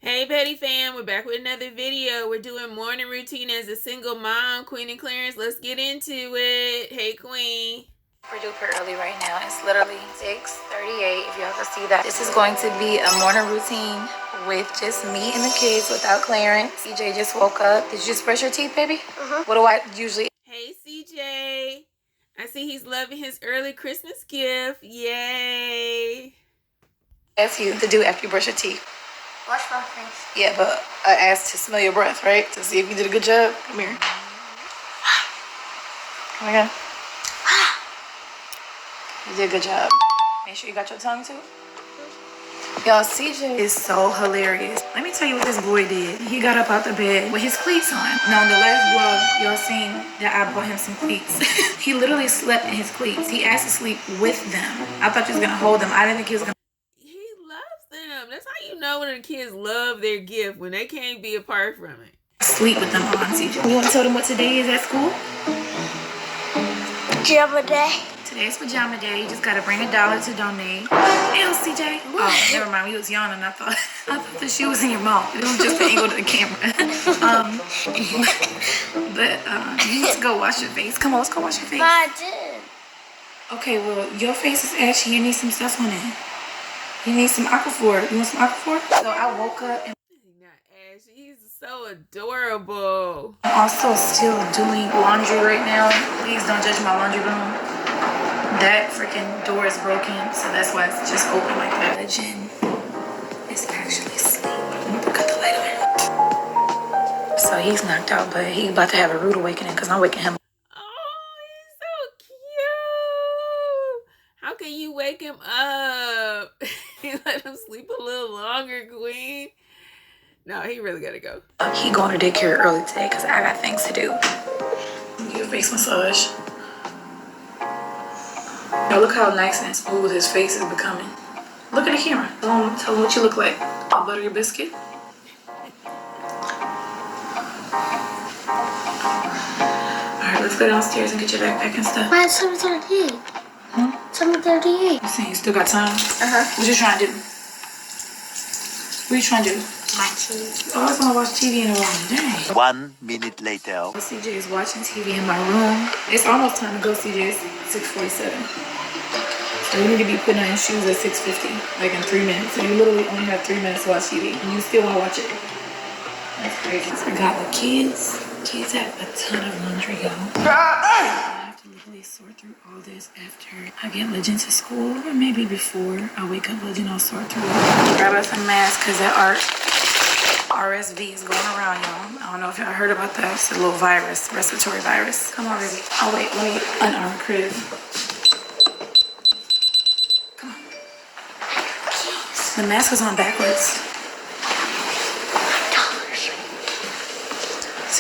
Hey Petty fam, we're back with another video. We're doing morning routine as a single mom, Queen and Clarence. Let's get into it. Hey Queen. We're duper early right now. It's literally 6:38. If y'all can see that. This is going to be a morning routine with just me and the kids without Clarence. CJ just woke up. Did you just brush your teeth, baby? What do I usually? Hey CJ. I see he's loving his early Christmas gift. Yay. Ask you to do after you brush your teeth. Wash my face. Yeah, but I asked to smell your breath, right? To see if you did a good job. Come here. Come here. You did a good job. Make sure you got your tongue too. Y'all, CJ is so hilarious. Let me tell you what this boy did. He got up out the bed with his cleats on. Now, in the last vlog, y'all seen that I bought him some cleats. He literally slept in his cleats. He asked to sleep with them. I thought you was gonna hold them. I didn't think he was gonna. He loves them. That's how you know when the kids love their gift, when they can't be apart from it. Sleep with them on, CJ. You want to tell them what today is at school? Pajama day. Today's pajama day. You just gotta bring $1 to donate. Ew, CJ. Oh, never mind. We was yawning. I thought the shoe was in your mouth. It was just the angle to the camera. But you need to go wash your face. Come on, let's go wash your face. I did. Okay, well, your face is ashy. You need some stuff on it. You need some Aquaphor. You want some Aquaphor? So I woke up and Not Ashy. He's so adorable. I'm also still doing laundry right now. Please don't judge my laundry room. That freaking door is broken, so that's why it's just open like that. Legend is actually asleep. I'm gonna cut the light on. So he's knocked out, but he's about to have a rude awakening because I'm waking him up. Oh, he's so cute. How can you wake him up? You let him sleep a little longer, Queen. No, he really gotta go. He going to daycare early today because I got things to do. Give a face massage. Now look how nice and smooth his face is becoming. Look at the camera. Tell him what you look like. A buttery biscuit. Alright, let's go downstairs and get your backpack and stuff. Why it's 7:38? 7:38. You saying you still got time? What you trying to do? What you trying to do? Watch TV. You always want to watch TV in a room. Dang. 1 minute later. CJ is watching TV in my room. It's almost time to go, CJ. It's 6:47. So you need to be putting on your shoes at 6:50, like in 3 minutes. So you literally only have 3 minutes to watch TV, and you still want to watch it. That's crazy. I got the kids. Kids have a ton of laundry, y'all. I have to literally sort through all this after I get Legend to school, or maybe before I wake up Legend, I'll sort through it. Grab us a mask, because that RSV is going around, y'all. I don't know if y'all heard about that. It's a little virus, respiratory virus. Come on, baby. Oh, wait, let me unarm Crib. Come on. The mask is on backwards.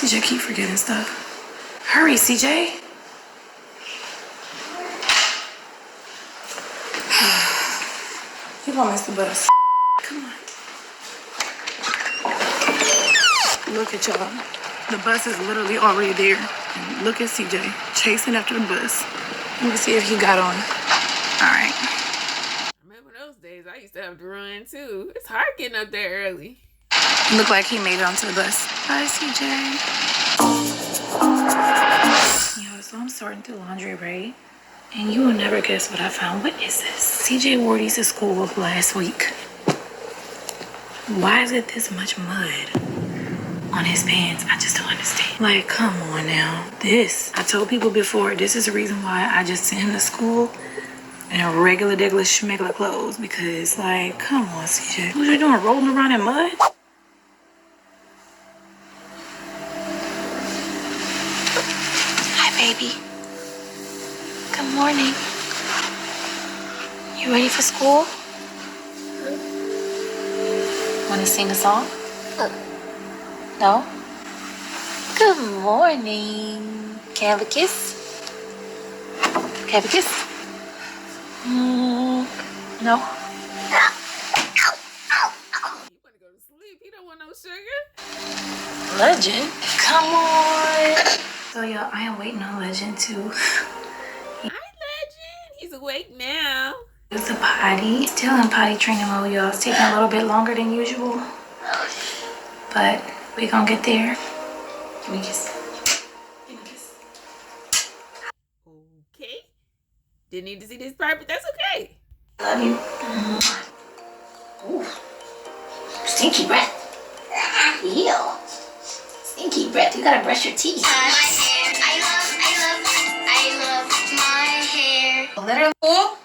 CJ keep forgetting stuff. Hurry, CJ. You gonna miss the bus. Come on. Look at y'all. The bus is literally already there. And look at CJ chasing after the bus. Let me see if he got on. All right. Remember those days? I used to have to run too. It's hard getting up there early. Look like he made it onto the bus. Bye, CJ. Yo, so I'm sorting through laundry, right? And you will never guess what I found. What is this? CJ wore these to school last week. Why is it this much mud on his pants? I just don't understand. Like, come on now. This, I told people before, this is the reason why I just sent him to school in a regular, schmegular clothes. Because, like, come on, CJ. What you doing, rolling around in mud? Hi, baby. Good morning. You ready for school? Want to sing a song? No? Good morning. Can I have a kiss? Can I have a kiss? No? You want to go to sleep? He don't want no sugar. Legend? Come on. So, y'all, I am waiting on Legend to... Hi, Legend. He's awake now. Use the potty. Still in potty training mode, y'all. It's taking a little bit longer than usual. But we gonna get there. Give me a kiss. Give me a kiss. Okay. Didn't need to see this part, but that's okay. Love you. Ooh. Stinky breath. Ew. Stinky breath. You gotta brush your teeth. My hair. I love my hair. Literally.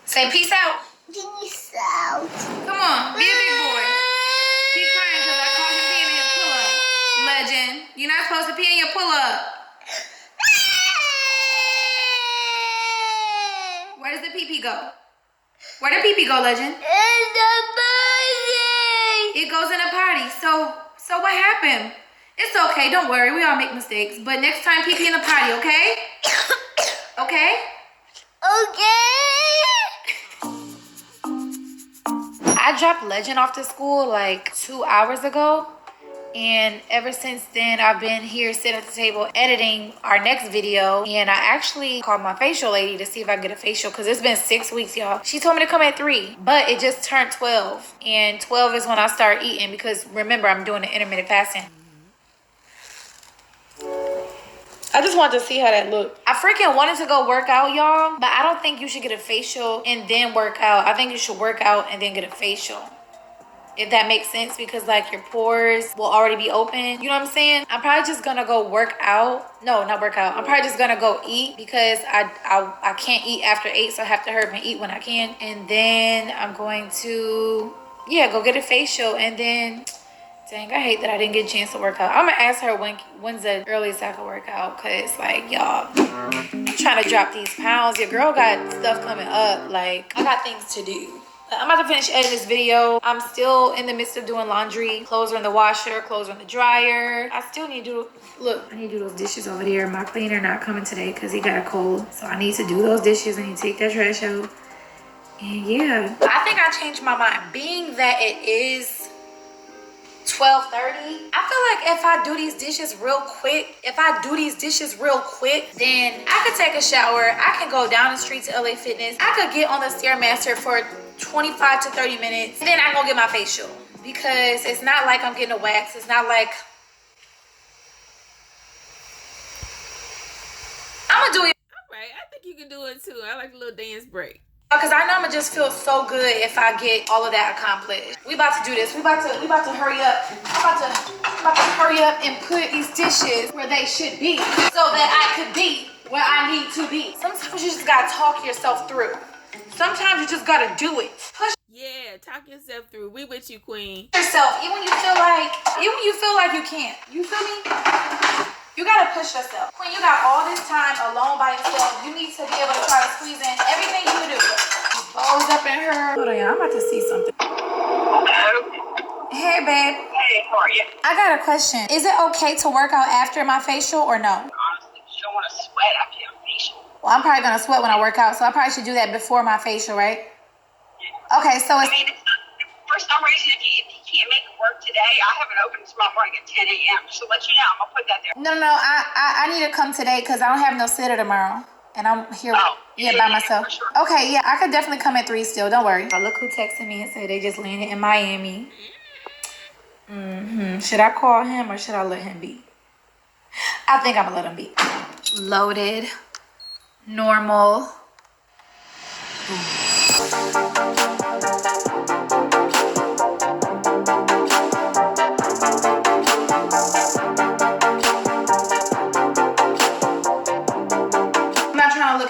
Say peace out. Peace out. Come on, be a big boy. Keep crying because I called him peeing in his pull-up. Legend, you're not supposed to pee in your pull-up. Where does the pee-pee go? Where did pee-pee go, Legend? In the body. It goes in a potty. So what happened? It's okay, don't worry. We all make mistakes. But next time, pee-pee in the potty, okay? Okay? Okay. I dropped Legend off to school like 2 hours ago. And ever since then, I've been here sitting at the table editing our next video. And I actually called my facial lady to see if I can get a facial because it's been 6 weeks, y'all. She told me to come at 3, but it just turned 12. And 12 is when I start eating because remember, I'm doing the intermittent fasting. I just wanted to see how that looked. I freaking wanted to go work out, y'all. But I don't think you should get a facial and then work out. I think you should work out and then get a facial. If that makes sense, because like your pores will already be open. You know what I'm saying? I'm probably just gonna go work out. No, not work out. I'm probably just gonna go eat because I can't eat after 8, so I have to hurry up and eat when I can. And then I'm going to, yeah, go get a facial. And then, dang, I hate that I didn't get a chance to work out. I'm gonna ask her when's the earliest I can work out. Cause like, y'all, I'm trying to drop these pounds. Your girl got stuff coming up. Like, I got things to do. I'm about to finish editing this video. I'm still in the midst of doing laundry. Clothes are in the washer, clothes are in the dryer. I still need to do, look, I need to do those dishes over there. My cleaner not coming today because he got a cold. So I need to do those dishes. I need to take that trash out. And yeah, I think I changed my mind. Being that it is 12:30, I feel like if I do these dishes real quick, then I could take a shower. I can go down the street to LA Fitness. I could get on the Stairmaster for 25 to 30 minutes. And then I go get my facial. Because it's not like I'm getting a wax. It's not like... I'm gonna do it. All right, I think you can do it too. I like a little dance break. Because I know I'm gonna just feel so good if I get all of that accomplished. We about to do this. We about to hurry up. I'm about to hurry up and put these dishes where they should be so that I could be where I need to be. Sometimes you just gotta talk yourself through. Sometimes you just gotta do it. Push Yeah, talk yourself through. We with you, queen. yourself, even when you feel like you can't. You feel me? You gotta push yourself. Queen, you got all this time alone by yourself. You need to be able to try to squeeze in everything you do. Balls up in her. Hold on, y'all. I'm about to see something. Hey, babe. Hey, how are you? I got a question. Is it okay to work out after my facial or no? Honestly, you don't want to sweat after your facial. Well, I'm probably gonna sweat when I work out, so I probably should do that before my facial, right? Yeah. Okay, so I it's... mean, for some reason, if you can't make it work today, I have an open tomorrow morning at 10 a.m. Just to let you know, I'm gonna put that there. No, I need to come today because I don't have no sitter tomorrow. And I'm here by myself. For sure. Okay, yeah, I could definitely come at 3 still. Don't worry. Look who texted me and said they just landed in Miami. Should I call him or should I let him be? I think I'm gonna let him be. Loaded. Normal.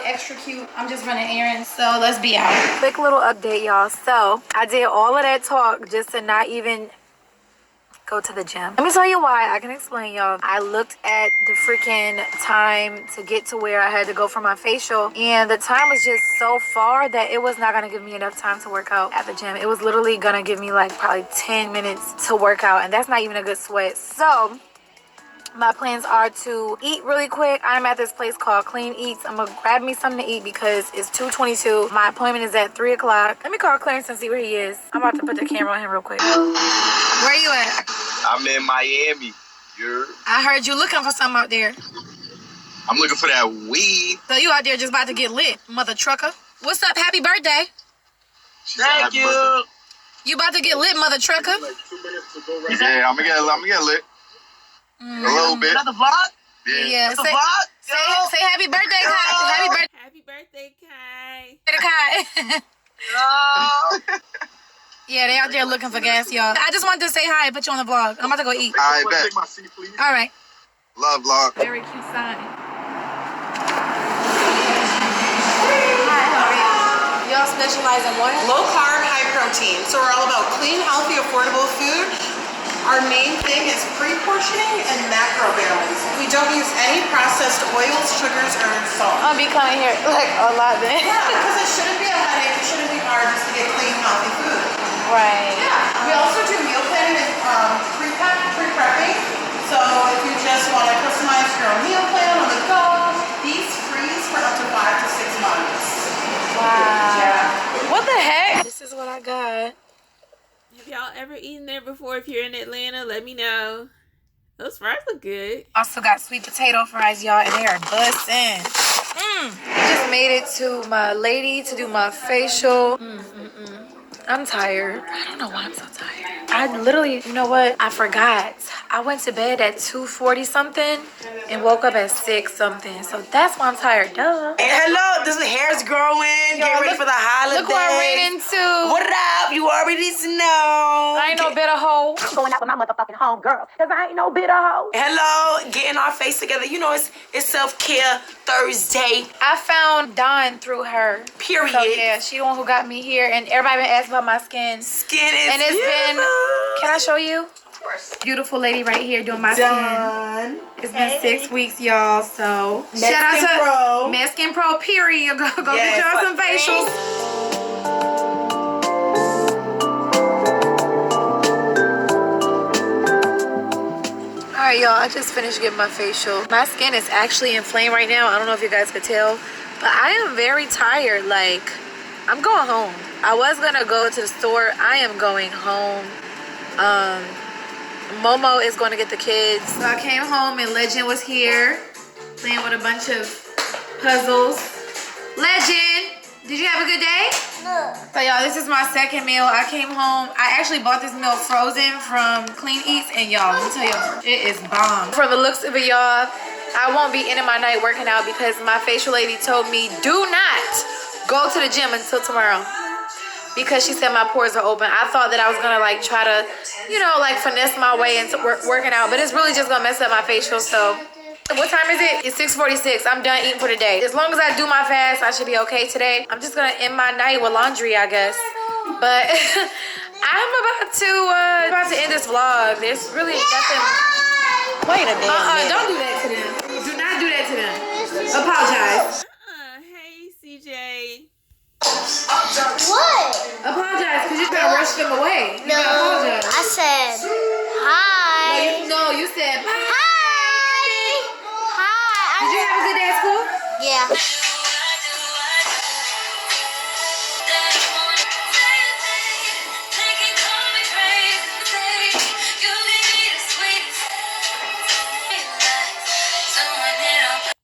Extra cute. I'm just running errands, so let's be out. Quick little update, y'all. So I did all of that talk just to not even go to the gym. Let me tell you why. I can explain, y'all. I looked at the freaking time to get to where I had to go for my facial, and the time was just so far that it was not gonna give me enough time to work out at the gym. It was literally gonna give me like probably 10 minutes to work out, and that's not even a good sweat. So my plans are to eat really quick. I'm at this place called Clean Eats. I'm gonna grab me something to eat because it's 2:22. My appointment is at 3 o'clock. Let me call Clarence and see where he is. I'm about to put the camera on him real quick. Where you at? I'm in Miami. I heard you looking for something out there. I'm looking for that weed. So you out there just about to get lit, mother trucker. What's up? Happy birthday. Thank you. You about to get lit, mother trucker? Yeah, I'm gonna get lit. A little bit. Another vlog? Yeah. Another vlog? Say happy birthday, Kai. Happy birthday. Happy birthday, Kai. Kai. Oh. Yeah, they out there looking for gas, y'all. I just wanted to say hi and put you on the vlog. I'm about to go eat. I bet. All right. Love vlog. Very cute sign. Y'all specialize in what? Low carb, high protein. So we're all about clean, healthy, affordable food. Our main thing is pre-portioning and macro balance. We don't use any processed oils, sugars, or salt. I'll be coming here like a lot then. Yeah, because it shouldn't be a headache. It shouldn't be hard just to get clean, healthy food. Right. Yeah. We also do meal planning and pre-prepping. So if you just want to customize your own meal plan on the go, these freeze for up to 5 to 6 months. Wow. Yeah. What the heck? This is what I got. Have y'all ever eaten there before? If you're in Atlanta, let me know. Those fries look good. Also got sweet potato fries, y'all, and they are bussin'. Just made it to my lady to do my facial. I'm tired. I don't know why I'm so tired. I literally, you know what? I forgot. I went to bed at 2:40 something and woke up at 6 something. So that's why I'm tired. Duh. Hello, this hair's growing. Get ready for the holidays. Look what I ran into. What up? You already know. I ain't no bitter hoe. I'm going out with my motherfucking home girl, cause I ain't no bitter hoe. Hello, getting our face together. You know, it's self-care Thursday. I found Dawn through her. Period. So yeah, she the one who got me here, and everybody been asking about my skin. Skin is And it's been, beautiful. can I show you? Of course. Beautiful lady right here doing my skin. It's been 6 weeks, y'all, so. Mexican Shout out to Pro. Mexican Pro, period. Go Yes, get y'all some but facials. Alright, y'all, I just finished getting my facial. My skin is actually inflamed right now. I don't know if you guys could tell, but I am very tired. Like, I'm going home. I was gonna go to the store. I am going home. Momo is going to get the kids. So I came home and Legend was here playing with a bunch of puzzles. Legend, did you have a good day? No. So y'all, this is my second meal. I came home. I actually bought this meal frozen from Clean Eats, and y'all, let me tell y'all, it is bomb. From the looks of it, y'all, I won't be ending my night working out because my facial lady told me do not go to the gym until tomorrow. Because she said my pores are open. I thought that I was gonna like try to, you know, like finesse my way into working out, but it's really just gonna mess up my facial. So what time is it? It's 6:46. I'm done eating for the day. As long as I do my fast, I should be okay today. I'm just gonna end my night with laundry, I guess. But I'm about to end this vlog. There's really nothing. Wait a minute. Don't do that to them. Do not do that to them. Apologize. Hey, CJ. What? Apologize, because you're gonna rush them away. You No, gotta apologize. I said hi. No, you said bye. Hi. Hi. Did you have a good day at school? Yeah.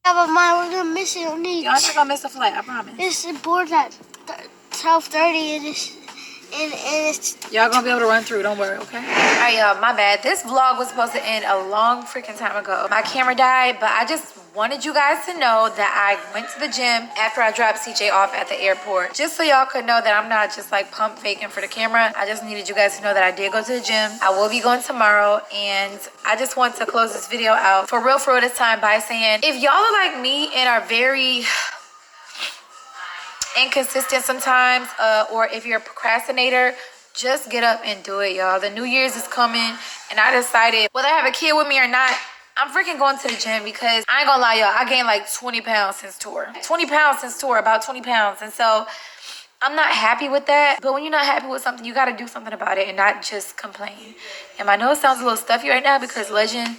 Yeah, but we're gonna miss it. Don't need. Y'all not gonna miss a flight, I promise. It's board at 12:30 and it's Y'all gonna be able to run through, don't worry, okay? Alright, y'all, my bad. This vlog was supposed to end a long freaking time ago. My camera died, but I just wanted you guys to know that I went to the gym after I dropped CJ off at the airport. Just so y'all could know that I'm not just like pump faking for the camera. I just needed you guys to know that I did go to the gym. I will be going tomorrow, and I just want to close this video out for real this time by saying, if y'all are like me and are very inconsistent sometimes, or if you're a procrastinator, just get up and do it, y'all. The New Year's is coming, and I decided whether I have a kid with me or not, I'm freaking going to the gym because I ain't gonna lie, y'all, I gained like 20 pounds since tour. 20 pounds since tour, about 20 pounds. And so I'm not happy with that. But when you're not happy with something, you gotta do something about it and not just complain. And I know it sounds a little stuffy right now because Legend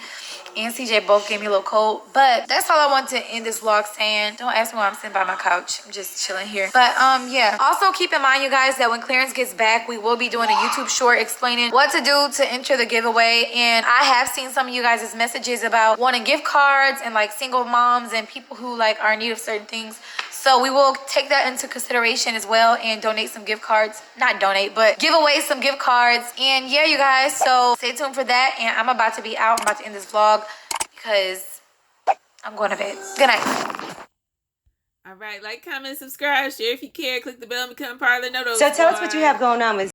and CJ both gave me a little cold, but that's all I want to end this vlog saying. Don't ask me why I'm sitting by my couch. I'm just chilling here. But yeah, also keep in mind, you guys, that when Clarence gets back, we will be doing a YouTube short explaining what to do to enter the giveaway. And I have seen some of you guys' messages about wanting gift cards and like single moms and people who like are in need of certain things. So we will take that into consideration as well and donate some gift cards. Not donate, but give away some gift cards. And yeah, you guys, so stay tuned for that. And I'm about to be out. I'm about to end this vlog because I'm going to bed. Good night. All right, like, comment, subscribe, share if you care. Click the bell and become part of the Noto So tell us what you Squad. have going on with